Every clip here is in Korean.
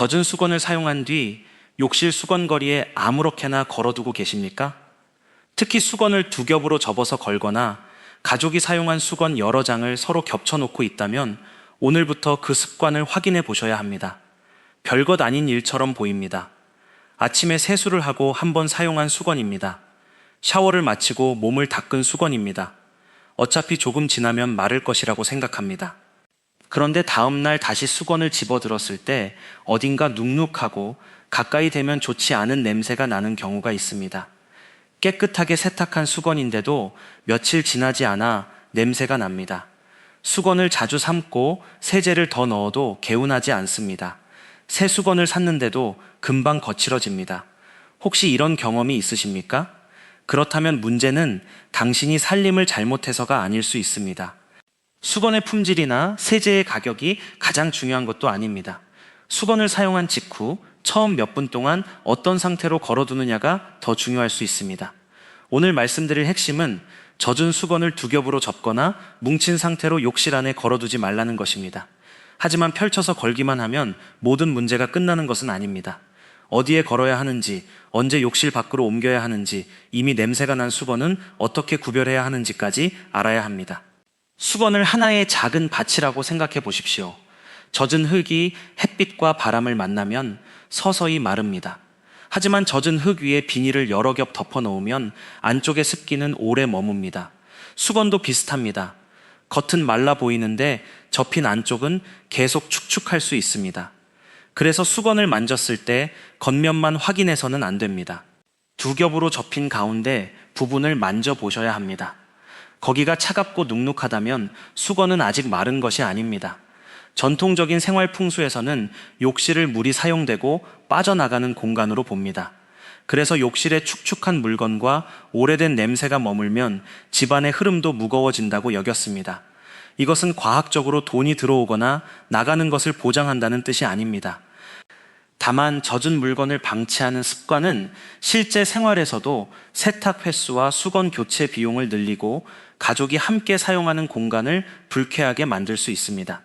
젖은 수건을 사용한 뒤 욕실 수건거리에 아무렇게나 걸어두고 계십니까? 특히 수건을 두 겹으로 접어서 걸거나 가족이 사용한 수건 여러 장을 서로 겹쳐놓고 있다면 오늘부터 그 습관을 확인해 보셔야 합니다. 별것 아닌 일처럼 보입니다. 아침에 세수를 하고 한 번 사용한 수건입니다. 샤워를 마치고 몸을 닦은 수건입니다. 어차피 조금 지나면 마를 것이라고 생각합니다. 그런데 다음날 다시 수건을 집어들었을 때 어딘가 눅눅하고 가까이 대면 좋지 않은 냄새가 나는 경우가 있습니다. 깨끗하게 세탁한 수건인데도 며칠 지나지 않아 냄새가 납니다. 수건을 자주 삶고 세제를 더 넣어도 개운하지 않습니다. 새 수건을 샀는데도 금방 거칠어집니다. 혹시 이런 경험이 있으십니까? 그렇다면 문제는 당신이 살림을 잘못해서가 아닐 수 있습니다. 수건의 품질이나 세제의 가격이 가장 중요한 것도 아닙니다. 수건을 사용한 직후 처음 몇 분 동안 어떤 상태로 걸어두느냐가 더 중요할 수 있습니다. 오늘 말씀드릴 핵심은 젖은 수건을 두 겹으로 접거나 뭉친 상태로 욕실 안에 걸어두지 말라는 것입니다. 하지만 펼쳐서 걸기만 하면 모든 문제가 끝나는 것은 아닙니다. 어디에 걸어야 하는지, 언제 욕실 밖으로 옮겨야 하는지, 이미 냄새가 난 수건은 어떻게 구별해야 하는지까지 알아야 합니다. 수건을 하나의 작은 밭이라고 생각해 보십시오. 젖은 흙이 햇빛과 바람을 만나면 서서히 마릅니다. 하지만 젖은 흙 위에 비닐을 여러 겹 덮어 놓으면 안쪽의 습기는 오래 머뭅니다. 수건도 비슷합니다. 겉은 말라 보이는데 접힌 안쪽은 계속 축축할 수 있습니다. 그래서 수건을 만졌을 때 겉면만 확인해서는 안 됩니다. 두 겹으로 접힌 가운데 부분을 만져보셔야 합니다. 거기가 차갑고 눅눅하다면 수건은 아직 마른 것이 아닙니다. 전통적인 생활 풍수에서는 욕실을 물이 사용되고 빠져나가는 공간으로 봅니다. 그래서 욕실에 축축한 물건과 오래된 냄새가 머물면 집안의 흐름도 무거워진다고 여겼습니다. 이것은 과학적으로 돈이 들어오거나 나가는 것을 보장한다는 뜻이 아닙니다. 다만 젖은 물건을 방치하는 습관은 실제 생활에서도 세탁 횟수와 수건 교체 비용을 늘리고 가족이 함께 사용하는 공간을 불쾌하게 만들 수 있습니다.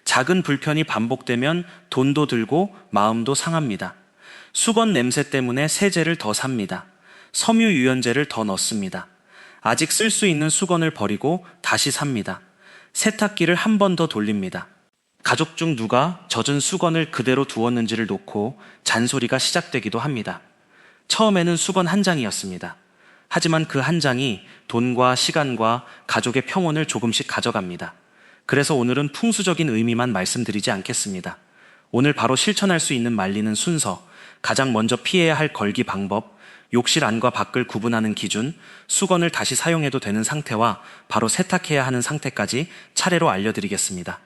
작은 불편이 반복되면 돈도 들고 마음도 상합니다. 수건 냄새 때문에 세제를 더 삽니다. 섬유 유연제를 더 넣습니다. 아직 쓸 수 있는 수건을 버리고 다시 삽니다. 세탁기를 한 번 더 돌립니다. 가족 중 누가 젖은 수건을 그대로 두었는지를 놓고 잔소리가 시작되기도 합니다. 처음에는 수건 한 장이었습니다. 하지만 그 한 장이 돈과 시간과 가족의 평온을 조금씩 가져갑니다. 그래서 오늘은 풍수적인 의미만 말씀드리지 않겠습니다. 오늘 바로 실천할 수 있는 말리는 순서, 가장 먼저 피해야 할 걸기 방법, 욕실 안과 밖을 구분하는 기준, 수건을 다시 사용해도 되는 상태와 바로 세탁해야 하는 상태까지 차례로 알려드리겠습니다.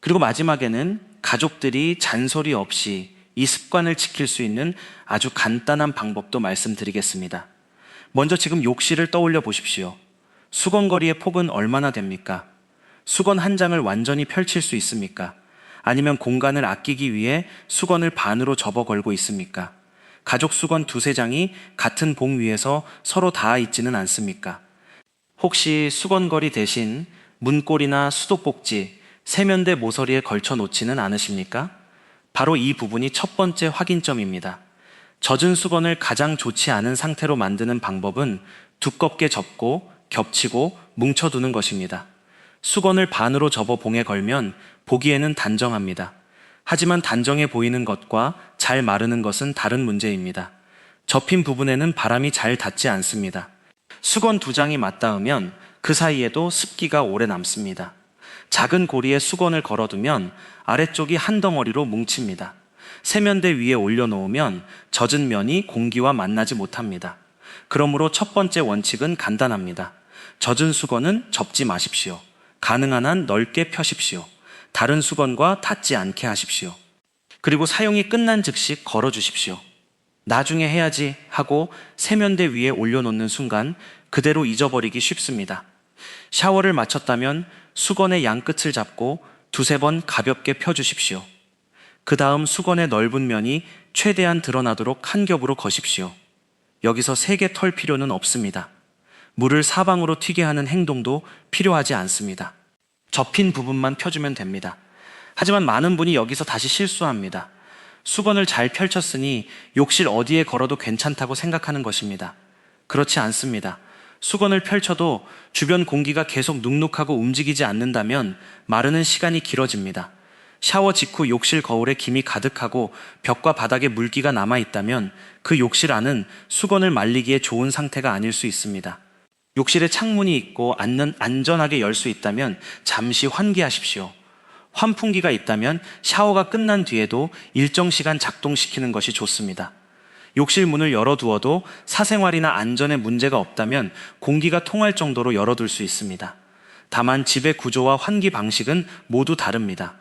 그리고 마지막에는 가족들이 잔소리 없이 이 습관을 지킬 수 있는 아주 간단한 방법도 말씀드리겠습니다. 먼저 지금 욕실을 떠올려 보십시오. 수건거리의 폭은 얼마나 됩니까? 수건 한 장을 완전히 펼칠 수 있습니까? 아니면 공간을 아끼기 위해 수건을 반으로 접어 걸고 있습니까? 가족 수건 두세 장이 같은 봉 위에서 서로 닿아 있지는 않습니까? 혹시 수건거리 대신 문고리나 수도꼭지, 세면대 모서리에 걸쳐 놓지는 않으십니까? 바로 이 부분이 첫 번째 확인점입니다. 젖은 수건을 가장 좋지 않은 상태로 만드는 방법은 두껍게 접고 겹치고 뭉쳐두는 것입니다. 수건을 반으로 접어 봉에 걸면 보기에는 단정합니다. 하지만 단정해 보이는 것과 잘 마르는 것은 다른 문제입니다. 접힌 부분에는 바람이 잘 닿지 않습니다. 수건 두 장이 맞닿으면 그 사이에도 습기가 오래 남습니다. 작은 고리에 수건을 걸어두면 아래쪽이 한 덩어리로 뭉칩니다. 세면대 위에 올려놓으면 젖은 면이 공기와 만나지 못합니다. 그러므로 첫 번째 원칙은 간단합니다. 젖은 수건은 접지 마십시오. 가능한 한 넓게 펴십시오. 다른 수건과 닿지 않게 하십시오. 그리고 사용이 끝난 즉시 걸어주십시오. 나중에 해야지 하고 세면대 위에 올려놓는 순간 그대로 잊어버리기 쉽습니다. 샤워를 마쳤다면 수건의 양끝을 잡고 두세 번 가볍게 펴주십시오. 그 다음 수건의 넓은 면이 최대한 드러나도록 한 겹으로 거십시오. 여기서 세게 털 필요는 없습니다. 물을 사방으로 튀게 하는 행동도 필요하지 않습니다. 접힌 부분만 펴주면 됩니다. 하지만 많은 분이 여기서 다시 실수합니다. 수건을 잘 펼쳤으니 욕실 어디에 걸어도 괜찮다고 생각하는 것입니다. 그렇지 않습니다. 수건을 펼쳐도 주변 공기가 계속 눅눅하고 움직이지 않는다면 마르는 시간이 길어집니다. 샤워 직후 욕실 거울에 김이 가득하고 벽과 바닥에 물기가 남아있다면 그 욕실 안은 수건을 말리기에 좋은 상태가 아닐 수 있습니다. 욕실에 창문이 있고 안전하게 열 수 있다면 잠시 환기하십시오. 환풍기가 있다면 샤워가 끝난 뒤에도 일정 시간 작동시키는 것이 좋습니다. 욕실 문을 열어두어도 사생활이나 안전에 문제가 없다면 공기가 통할 정도로 열어둘 수 있습니다. 다만 집의 구조와 환기 방식은 모두 다릅니다.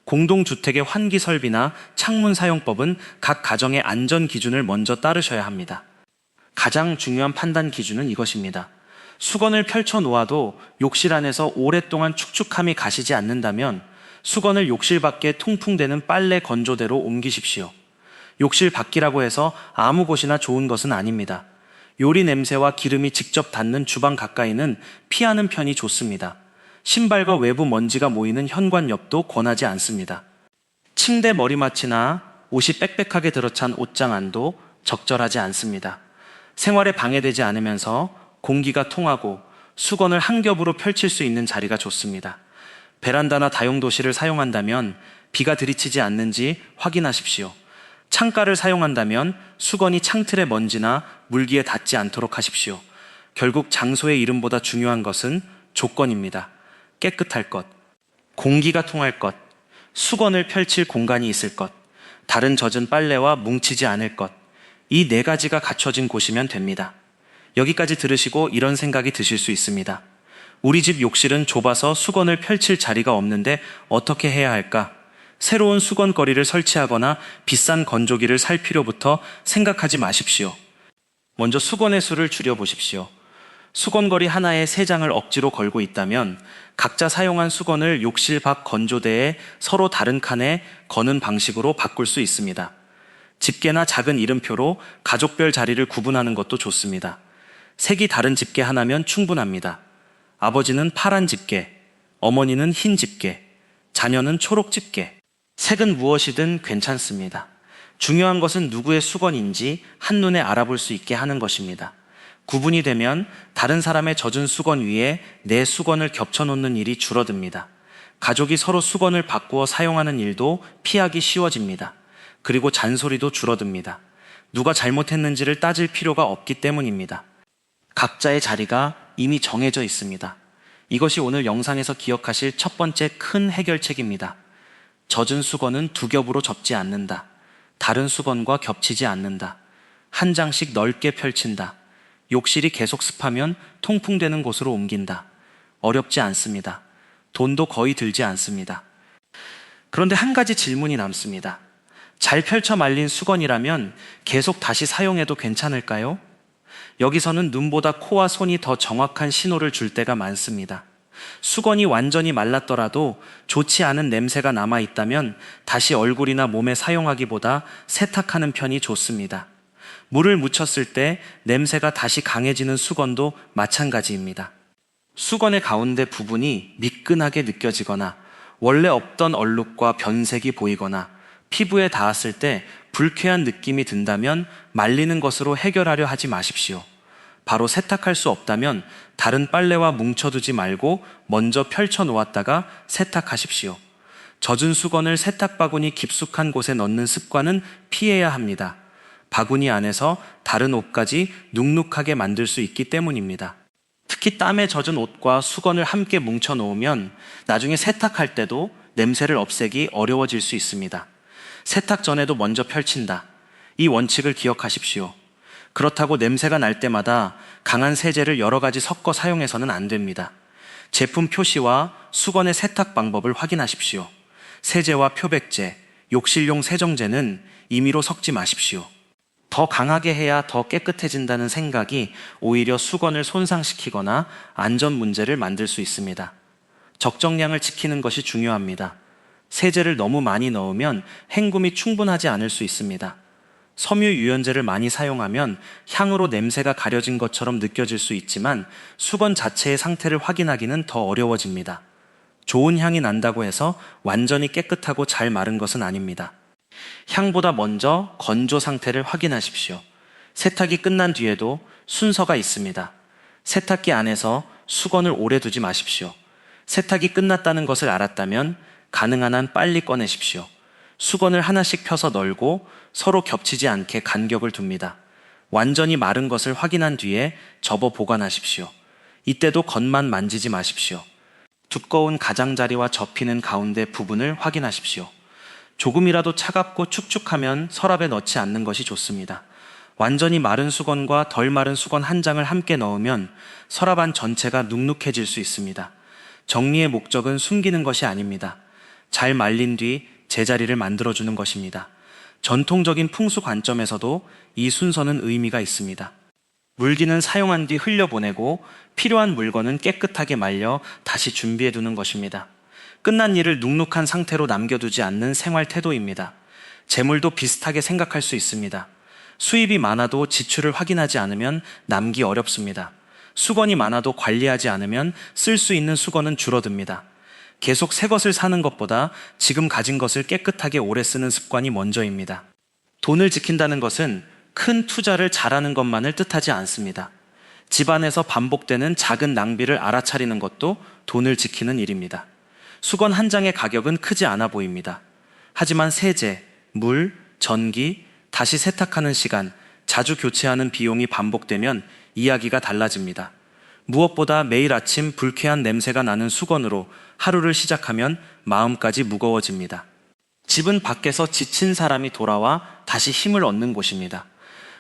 공동주택의 환기 설비나 창문 사용법은 각 가정의 안전 기준을 먼저 따르셔야 합니다. 가장 중요한 판단 기준은 이것입니다. 수건을 펼쳐 놓아도 욕실 안에서 오랫동안 축축함이 가시지 않는다면 수건을 욕실 밖에 통풍되는 빨래 건조대로 옮기십시오. 욕실 밖이라고 해서 아무 곳이나 좋은 것은 아닙니다. 요리 냄새와 기름이 직접 닿는 주방 가까이는 피하는 편이 좋습니다. 신발과 외부 먼지가 모이는 현관 옆도 권하지 않습니다. 침대 머리맡이나 옷이 빽빽하게 들어찬 옷장 안도 적절하지 않습니다. 생활에 방해되지 않으면서 공기가 통하고 수건을 한 겹으로 펼칠 수 있는 자리가 좋습니다. 베란다나 다용도실을 사용한다면 비가 들이치지 않는지 확인하십시오. 창가를 사용한다면 수건이 창틀의 먼지나 물기에 닿지 않도록 하십시오. 결국 장소의 이름보다 중요한 것은 조건입니다. 깨끗할 것, 공기가 통할 것, 수건을 펼칠 공간이 있을 것, 다른 젖은 빨래와 뭉치지 않을 것, 이 네 가지가 갖춰진 곳이면 됩니다. 여기까지 들으시고 이런 생각이 드실 수 있습니다. 우리 집 욕실은 좁아서 수건을 펼칠 자리가 없는데 어떻게 해야 할까? 새로운 수건거리를 설치하거나 비싼 건조기를 살 필요부터 생각하지 마십시오. 먼저 수건의 수를 줄여보십시오. 수건거리 하나에 3장을 억지로 걸고 있다면 각자 사용한 수건을 욕실 밖 건조대에 서로 다른 칸에 거는 방식으로 바꿀 수 있습니다. 집게나 작은 이름표로 가족별 자리를 구분하는 것도 좋습니다. 색이 다른 집게 하나면 충분합니다. 아버지는 파란 집게, 어머니는 흰 집게, 자녀는 초록 집게. 색은 무엇이든 괜찮습니다. 중요한 것은 누구의 수건인지 한눈에 알아볼 수 있게 하는 것입니다. 구분이 되면 다른 사람의 젖은 수건 위에 내 수건을 겹쳐놓는 일이 줄어듭니다. 가족이 서로 수건을 바꾸어 사용하는 일도 피하기 쉬워집니다. 그리고 잔소리도 줄어듭니다. 누가 잘못했는지를 따질 필요가 없기 때문입니다. 각자의 자리가 이미 정해져 있습니다. 이것이 오늘 영상에서 기억하실 첫 번째 큰 해결책입니다. 젖은 수건은 2겹으로 접지 않는다. 다른 수건과 겹치지 않는다. 한 장씩 넓게 펼친다. 욕실이 계속 습하면 통풍되는 곳으로 옮긴다. 어렵지 않습니다. 돈도 거의 들지 않습니다. 그런데 한 가지 질문이 남습니다. 잘 펼쳐 말린 수건이라면 계속 다시 사용해도 괜찮을까요? 여기서는 눈보다 코와 손이 더 정확한 신호를 줄 때가 많습니다. 수건이 완전히 말랐더라도 좋지 않은 냄새가 남아있다면 다시 얼굴이나 몸에 사용하기보다 세탁하는 편이 좋습니다. 물을 묻혔을 때 냄새가 다시 강해지는 수건도 마찬가지입니다. 수건의 가운데 부분이 미끈하게 느껴지거나 원래 없던 얼룩과 변색이 보이거나 피부에 닿았을 때 불쾌한 느낌이 든다면 말리는 것으로 해결하려 하지 마십시오. 바로 세탁할 수 없다면 다른 빨래와 뭉쳐두지 말고 먼저 펼쳐 놓았다가 세탁하십시오. 젖은 수건을 세탁 바구니 깊숙한 곳에 넣는 습관은 피해야 합니다. 바구니 안에서 다른 옷까지 눅눅하게 만들 수 있기 때문입니다. 특히 땀에 젖은 옷과 수건을 함께 뭉쳐 놓으면 나중에 세탁할 때도 냄새를 없애기 어려워질 수 있습니다. 세탁 전에도 먼저 펼친다. 이 원칙을 기억하십시오. 그렇다고 냄새가 날 때마다 강한 세제를 여러 가지 섞어 사용해서는 안 됩니다. 제품 표시와 수건의 세탁 방법을 확인하십시오. 세제와 표백제, 욕실용 세정제는 임의로 섞지 마십시오. 더 강하게 해야 더 깨끗해진다는 생각이 오히려 수건을 손상시키거나 안전 문제를 만들 수 있습니다. 적정량을 지키는 것이 중요합니다. 세제를 너무 많이 넣으면 헹굼이 충분하지 않을 수 있습니다. 섬유 유연제를 많이 사용하면 향으로 냄새가 가려진 것처럼 느껴질 수 있지만 수건 자체의 상태를 확인하기는 더 어려워집니다. 좋은 향이 난다고 해서 완전히 깨끗하고 잘 마른 것은 아닙니다. 향보다 먼저 건조 상태를 확인하십시오. 세탁이 끝난 뒤에도 순서가 있습니다. 세탁기 안에서 수건을 오래 두지 마십시오. 세탁이 끝났다는 것을 알았다면 가능한 한 빨리 꺼내십시오. 수건을 하나씩 펴서 널고 서로 겹치지 않게 간격을 둡니다. 완전히 마른 것을 확인한 뒤에 접어 보관하십시오. 이때도 겉만 만지지 마십시오. 두꺼운 가장자리와 접히는 가운데 부분을 확인하십시오. 조금이라도 차갑고 축축하면 서랍에 넣지 않는 것이 좋습니다. 완전히 마른 수건과 덜 마른 수건 한 장을 함께 넣으면 서랍 안 전체가 눅눅해질 수 있습니다. 정리의 목적은 숨기는 것이 아닙니다. 잘 말린 뒤 제자리를 만들어주는 것입니다. 전통적인 풍수 관점에서도 이 순서는 의미가 있습니다. 물기는 사용한 뒤 흘려보내고 필요한 물건은 깨끗하게 말려 다시 준비해두는 것입니다. 끝난 일을 눅눅한 상태로 남겨두지 않는 생활 태도입니다. 재물도 비슷하게 생각할 수 있습니다. 수입이 많아도 지출을 확인하지 않으면 남기 어렵습니다. 수건이 많아도 관리하지 않으면 쓸 수 있는 수건은 줄어듭니다. 계속 새 것을 사는 것보다 지금 가진 것을 깨끗하게 오래 쓰는 습관이 먼저입니다. 돈을 지킨다는 것은 큰 투자를 잘하는 것만을 뜻하지 않습니다. 집안에서 반복되는 작은 낭비를 알아차리는 것도 돈을 지키는 일입니다. 수건 한 장의 가격은 크지 않아 보입니다. 하지만 세제, 물, 전기, 다시 세탁하는 시간, 자주 교체하는 비용이 반복되면 이야기가 달라집니다. 무엇보다 매일 아침 불쾌한 냄새가 나는 수건으로 하루를 시작하면 마음까지 무거워집니다. 집은 밖에서 지친 사람이 돌아와 다시 힘을 얻는 곳입니다.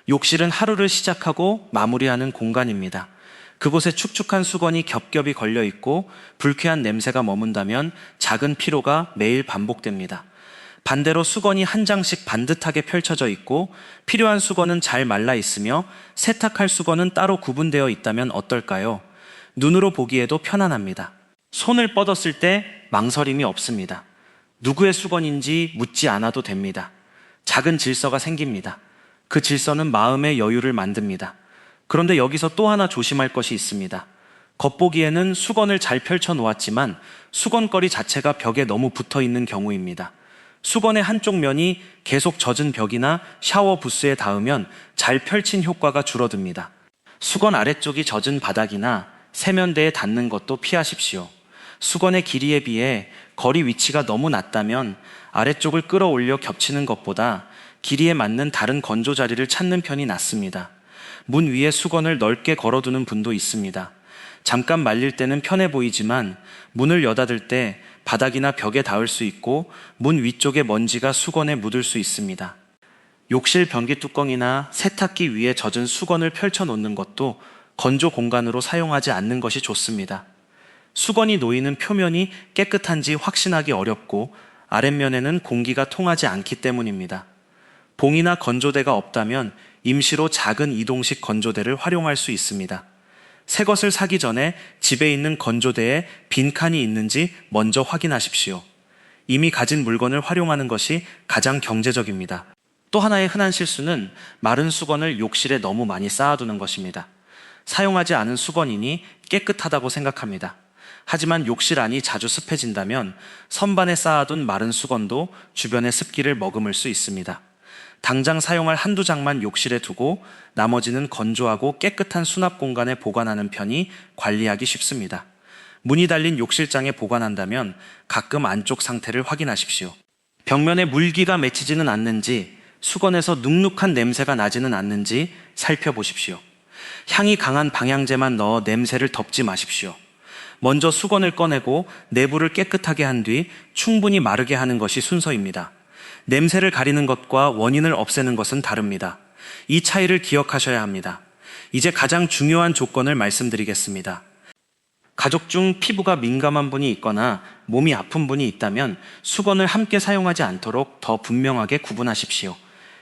욕실은 하루를 시작하고 마무리하는 공간입니다. 그곳에 축축한 수건이 겹겹이 걸려 있고 불쾌한 냄새가 머문다면 작은 피로가 매일 반복됩니다. 반대로 수건이 한 장씩 반듯하게 펼쳐져 있고 필요한 수건은 잘 말라 있으며 세탁할 수건은 따로 구분되어 있다면 어떨까요? 눈으로 보기에도 편안합니다. 손을 뻗었을 때 망설임이 없습니다. 누구의 수건인지 묻지 않아도 됩니다. 작은 질서가 생깁니다. 그 질서는 마음의 여유를 만듭니다. 그런데 여기서 또 하나 조심할 것이 있습니다. 겉보기에는 수건을 잘 펼쳐 놓았지만 수건거리 자체가 벽에 너무 붙어 있는 경우입니다. 수건의 한쪽 면이 계속 젖은 벽이나 샤워 부스에 닿으면 잘 펼친 효과가 줄어듭니다. 수건 아래쪽이 젖은 바닥이나 세면대에 닿는 것도 피하십시오. 수건의 길이에 비해 거리 위치가 너무 낮다면 아래쪽을 끌어올려 겹치는 것보다 길이에 맞는 다른 건조 자리를 찾는 편이 낫습니다. 문 위에 수건을 넓게 걸어두는 분도 있습니다. 잠깐 말릴 때는 편해 보이지만 문을 여닫을 때 바닥이나 벽에 닿을 수 있고 문 위쪽의 먼지가 수건에 묻을 수 있습니다. 욕실 변기 뚜껑이나 세탁기 위에 젖은 수건을 펼쳐 놓는 것도 건조 공간으로 사용하지 않는 것이 좋습니다. 수건이 놓이는 표면이 깨끗한지 확신하기 어렵고 아랫면에는 공기가 통하지 않기 때문입니다. 봉이나 건조대가 없다면 임시로 작은 이동식 건조대를 활용할 수 있습니다. 새 것을 사기 전에 집에 있는 건조대에 빈칸이 있는지 먼저 확인하십시오. 이미 가진 물건을 활용하는 것이 가장 경제적입니다. 또 하나의 흔한 실수는 마른 수건을 욕실에 너무 많이 쌓아두는 것입니다. 사용하지 않은 수건이니 깨끗하다고 생각합니다. 하지만 욕실 안이 자주 습해진다면 선반에 쌓아둔 마른 수건도 주변의 습기를 머금을 수 있습니다. 당장 사용할 한두 장만 욕실에 두고 나머지는 건조하고 깨끗한 수납 공간에 보관하는 편이 관리하기 쉽습니다. 문이 달린 욕실장에 보관한다면 가끔 안쪽 상태를 확인하십시오. 벽면에 물기가 맺히지는 않는지, 수건에서 눅눅한 냄새가 나지는 않는지 살펴보십시오. 향이 강한 방향제만 넣어 냄새를 덮지 마십시오. 먼저 수건을 꺼내고 내부를 깨끗하게 한 뒤 충분히 마르게 하는 것이 순서입니다. 냄새를 가리는 것과 원인을 없애는 것은 다릅니다. 이 차이를 기억하셔야 합니다. 이제 가장 중요한 조건을 말씀드리겠습니다. 가족 중 피부가 민감한 분이 있거나 몸이 아픈 분이 있다면 수건을 함께 사용하지 않도록 더 분명하게 구분하십시오.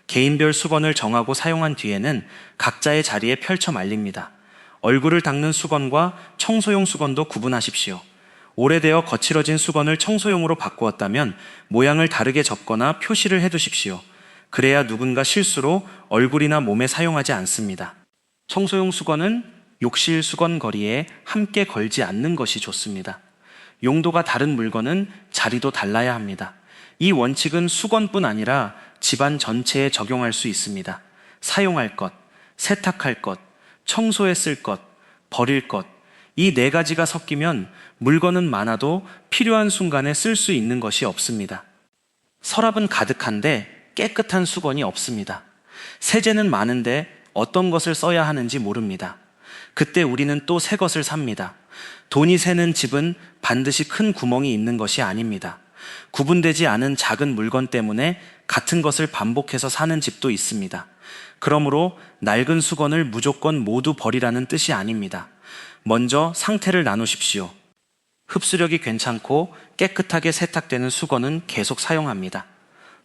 개인별 수건을 정하고 사용한 뒤에는 각자의 자리에 펼쳐 말립니다. 얼굴을 닦는 수건과 청소용 수건도 구분하십시오. 오래되어 거칠어진 수건을 청소용으로 바꾸었다면 모양을 다르게 접거나 표시를 해두십시오. 그래야 누군가 실수로 얼굴이나 몸에 사용하지 않습니다. 청소용 수건은 욕실 수건 거리에 함께 걸지 않는 것이 좋습니다. 용도가 다른 물건은 자리도 달라야 합니다. 이 원칙은 수건뿐 아니라 집안 전체에 적용할 수 있습니다. 사용할 것, 세탁할 것, 청소에 쓸 것, 버릴 것, 이 네 가지가 섞이면 물건은 많아도 필요한 순간에 쓸 수 있는 것이 없습니다. 서랍은 가득한데 깨끗한 수건이 없습니다. 세제는 많은데 어떤 것을 써야 하는지 모릅니다. 그때 우리는 또 새 것을 삽니다. 돈이 새는 집은 반드시 큰 구멍이 있는 것이 아닙니다. 구분되지 않은 작은 물건 때문에 같은 것을 반복해서 사는 집도 있습니다. 그러므로 낡은 수건을 무조건 모두 버리라는 뜻이 아닙니다. 먼저 상태를 나누십시오. 흡수력이 괜찮고 깨끗하게 세탁되는 수건은 계속 사용합니다.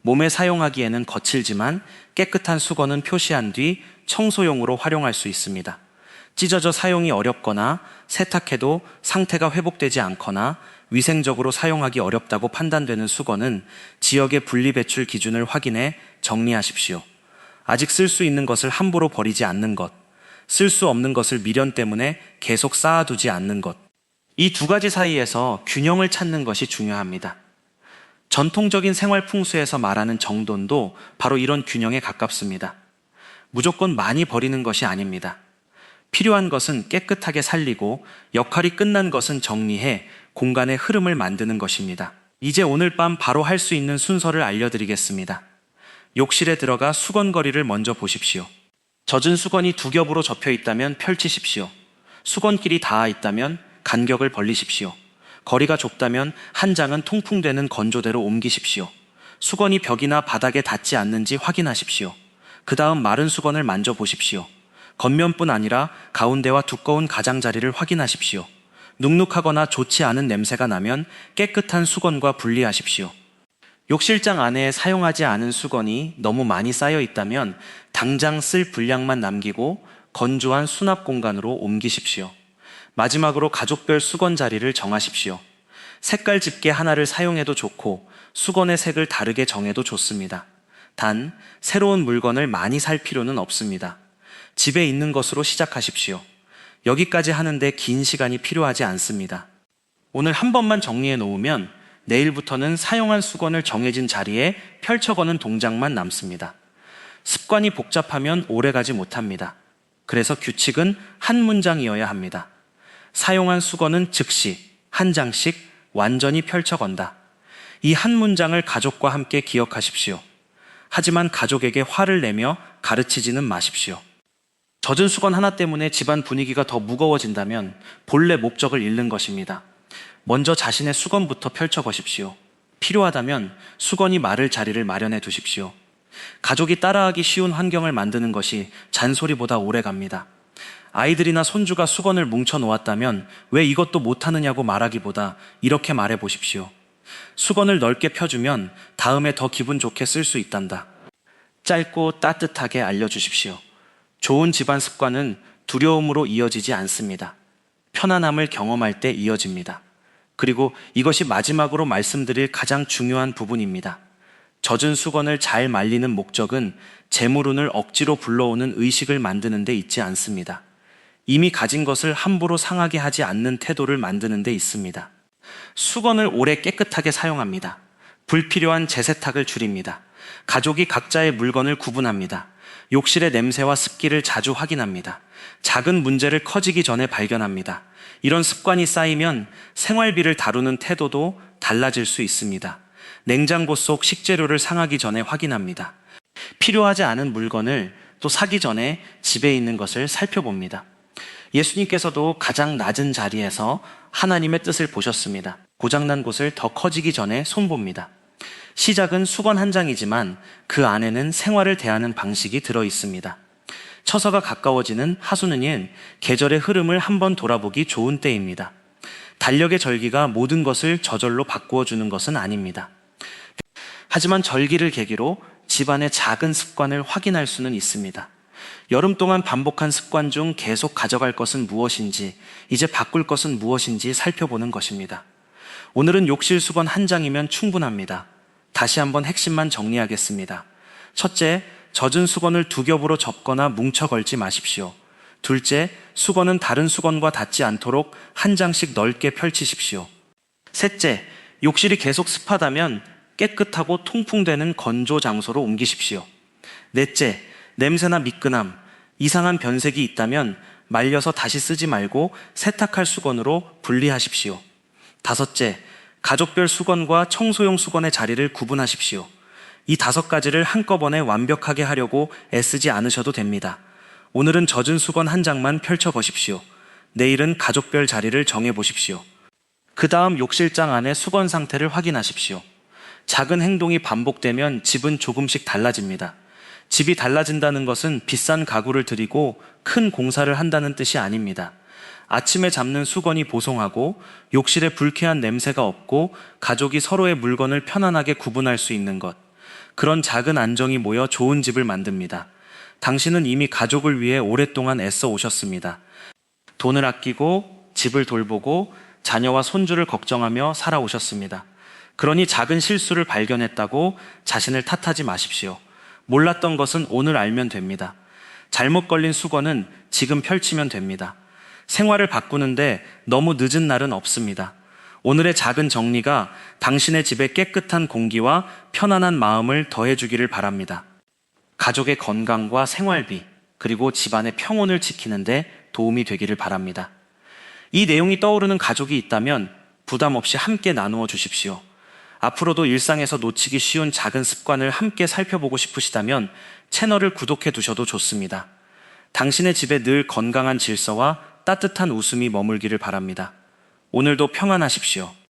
몸에 사용하기에는 거칠지만 깨끗한 수건은 표시한 뒤 청소용으로 활용할 수 있습니다. 찢어져 사용이 어렵거나 세탁해도 상태가 회복되지 않거나 위생적으로 사용하기 어렵다고 판단되는 수건은 지역의 분리배출 기준을 확인해 정리하십시오. 아직 쓸 수 있는 것을 함부로 버리지 않는 것, 쓸 수 없는 것을 미련 때문에 계속 쌓아두지 않는 것, 이 두 가지 사이에서 균형을 찾는 것이 중요합니다. 전통적인 생활 풍수에서 말하는 정돈도 바로 이런 균형에 가깝습니다. 무조건 많이 버리는 것이 아닙니다. 필요한 것은 깨끗하게 살리고 역할이 끝난 것은 정리해 공간의 흐름을 만드는 것입니다. 이제 오늘 밤 바로 할 수 있는 순서를 알려드리겠습니다. 욕실에 들어가 수건거리를 먼저 보십시오. 젖은 수건이 두 겹으로 접혀 있다면 펼치십시오. 수건끼리 닿아 있다면 간격을 벌리십시오. 거리가 좁다면 한 장은 통풍되는 건조대로 옮기십시오. 수건이 벽이나 바닥에 닿지 않는지 확인하십시오. 그 다음 마른 수건을 만져보십시오. 겉면뿐 아니라 가운데와 두꺼운 가장자리를 확인하십시오. 눅눅하거나 좋지 않은 냄새가 나면 깨끗한 수건과 분리하십시오. 욕실장 안에 사용하지 않은 수건이 너무 많이 쌓여 있다면 당장 쓸 분량만 남기고 건조한 수납 공간으로 옮기십시오. 마지막으로 가족별 수건 자리를 정하십시오. 색깔 집게 하나를 사용해도 좋고 수건의 색을 다르게 정해도 좋습니다. 단, 새로운 물건을 많이 살 필요는 없습니다. 집에 있는 것으로 시작하십시오. 여기까지 하는데 긴 시간이 필요하지 않습니다. 오늘 한 번만 정리해 놓으면 내일부터는 사용한 수건을 정해진 자리에 펼쳐거는 동작만 남습니다. 습관이 복잡하면 오래가지 못합니다. 그래서 규칙은 한 문장이어야 합니다. 사용한 수건은 즉시 한 장씩 완전히 펼쳐건다. 이 한 문장을 가족과 함께 기억하십시오. 하지만 가족에게 화를 내며 가르치지는 마십시오. 젖은 수건 하나 때문에 집안 분위기가 더 무거워진다면 본래 목적을 잃는 것입니다. 먼저 자신의 수건부터 펼쳐거십시오. 필요하다면 수건이 마를 자리를 마련해 두십시오. 가족이 따라하기 쉬운 환경을 만드는 것이 잔소리보다 오래 갑니다. 아이들이나 손주가 수건을 뭉쳐 놓았다면 왜 이것도 못하느냐고 말하기보다 이렇게 말해 보십시오. 수건을 넓게 펴주면 다음에 더 기분 좋게 쓸 수 있단다. 짧고 따뜻하게 알려주십시오. 좋은 집안 습관은 두려움으로 이어지지 않습니다. 편안함을 경험할 때 이어집니다. 그리고 이것이 마지막으로 말씀드릴 가장 중요한 부분입니다. 젖은 수건을 잘 말리는 목적은 재물운을 억지로 불러오는 의식을 만드는 데 있지 않습니다. 이미 가진 것을 함부로 상하게 하지 않는 태도를 만드는 데 있습니다. 수건을 오래 깨끗하게 사용합니다. 불필요한 재세탁을 줄입니다. 가족이 각자의 물건을 구분합니다. 욕실의 냄새와 습기를 자주 확인합니다. 작은 문제를 커지기 전에 발견합니다. 이런 습관이 쌓이면 생활비를 다루는 태도도 달라질 수 있습니다. 냉장고 속 식재료를 상하기 전에 확인합니다. 필요하지 않은 물건을 또 사기 전에 집에 있는 것을 살펴봅니다. 예수님께서도 가장 낮은 자리에서 하나님의 뜻을 보셨습니다. 고장난 곳을 더 커지기 전에 손봅니다. 시작은 수건 한 장이지만 그 안에는 생활을 대하는 방식이 들어 있습니다. 처서가 가까워지는 하수는인 계절의 흐름을 한번 돌아보기 좋은 때입니다. 달력의 절기가 모든 것을 저절로 바꾸어 주는 것은 아닙니다. 하지만 절기를 계기로 집안의 작은 습관을 확인할 수는 있습니다. 여름 동안 반복한 습관 중 계속 가져갈 것은 무엇인지, 이제 바꿀 것은 무엇인지 살펴보는 것입니다. 오늘은 욕실 수건 한 장이면 충분합니다. 다시 한번 핵심만 정리하겠습니다. 첫째, 젖은 수건을 두 겹으로 접거나 뭉쳐 걸지 마십시오. 둘째, 수건은 다른 수건과 닿지 않도록 한 장씩 넓게 펼치십시오. 셋째, 욕실이 계속 습하다면 깨끗하고 통풍되는 건조 장소로 옮기십시오. 넷째, 냄새나 미끈함, 이상한 변색이 있다면 말려서 다시 쓰지 말고 세탁할 수건으로 분리하십시오. 다섯째, 가족별 수건과 청소용 수건의 자리를 구분하십시오. 이 5가지를 한꺼번에 완벽하게 하려고 애쓰지 않으셔도 됩니다. 오늘은 젖은 수건 한 장만 펼쳐보십시오. 내일은 가족별 자리를 정해보십시오. 그 다음 욕실장 안의 수건 상태를 확인하십시오. 작은 행동이 반복되면 집은 조금씩 달라집니다. 집이 달라진다는 것은 비싼 가구를 들이고 큰 공사를 한다는 뜻이 아닙니다. 아침에 잡는 수건이 보송하고 욕실에 불쾌한 냄새가 없고 가족이 서로의 물건을 편안하게 구분할 수 있는 것. 그런 작은 안정이 모여 좋은 집을 만듭니다. 당신은 이미 가족을 위해 오랫동안 애써 오셨습니다. 돈을 아끼고 집을 돌보고 자녀와 손주를 걱정하며 살아오셨습니다. 그러니 작은 실수를 발견했다고 자신을 탓하지 마십시오. 몰랐던 것은 오늘 알면 됩니다. 잘못 걸린 수건은 지금 펼치면 됩니다. 생활을 바꾸는데 너무 늦은 날은 없습니다. 오늘의 작은 정리가 당신의 집에 깨끗한 공기와 편안한 마음을 더해주기를 바랍니다. 가족의 건강과 생활비, 그리고 집안의 평온을 지키는데 도움이 되기를 바랍니다. 이 내용이 떠오르는 가족이 있다면 부담 없이 함께 나누어 주십시오. 앞으로도 일상에서 놓치기 쉬운 작은 습관을 함께 살펴보고 싶으시다면 채널을 구독해 두셔도 좋습니다. 당신의 집에 늘 건강한 질서와 따뜻한 웃음이 머물기를 바랍니다. 오늘도 평안하십시오.